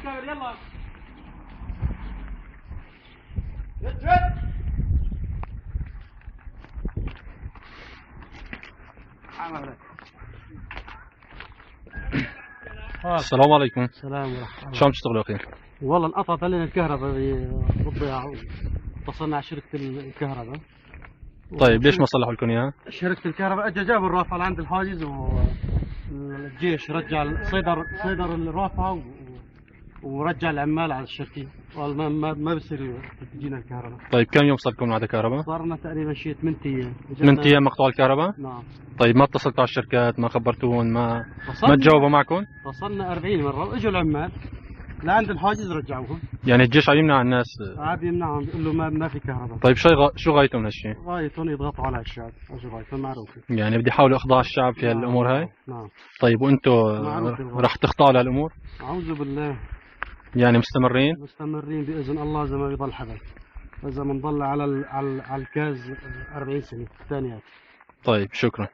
الكاميرا يلا. جد. السلام عليكم. السلام ورحمة الله. شو عم تشتغلوا اخي؟ والله انقطعت علينا الكهرباء بالضياع. اتصلنا على شركة الكهرباء. طيب ليش ما صلحوا لكم اياها؟ شركة الكهرباء اجى جابوا الرافعة لعند الحاجز، والجيش رجع صيدر الرافعة ورجع العمال على الشركة. قال ما بصير تجينا الكهرباء. طيب كم يوم صار لكم من عدم كهرباء؟ صار لنا تقريبا شيء 8 ايام. 8 ايام مقطوع الكهرباء؟ نعم. طيب ما اتصلتوا على الشركات، ما خبرتوهم، ما تجاوبوا معكم؟ وصلنا 40 مرة واجوا العمال لعند الحاجز رجعوهم. يعني الجيش عم يمنع الناس؟ عاد يمنعهم، بيقول له ما في كهرباء. طيب شو غايته من هالشيء؟ غايتهم يضغطوا على الشعب، شو غايتهم معروفة. يعني بدي يحاولوا اخضاع الشعب في هالامور هاي؟ نعم. طيب وانتم رح تخضعوا لهالامور؟ اعوذ بالله. يعني مستمرين باذن الله زي ما بيضل حدا. اذا بنضل على الكاز 40 سنة ثانيات. طيب شكرا.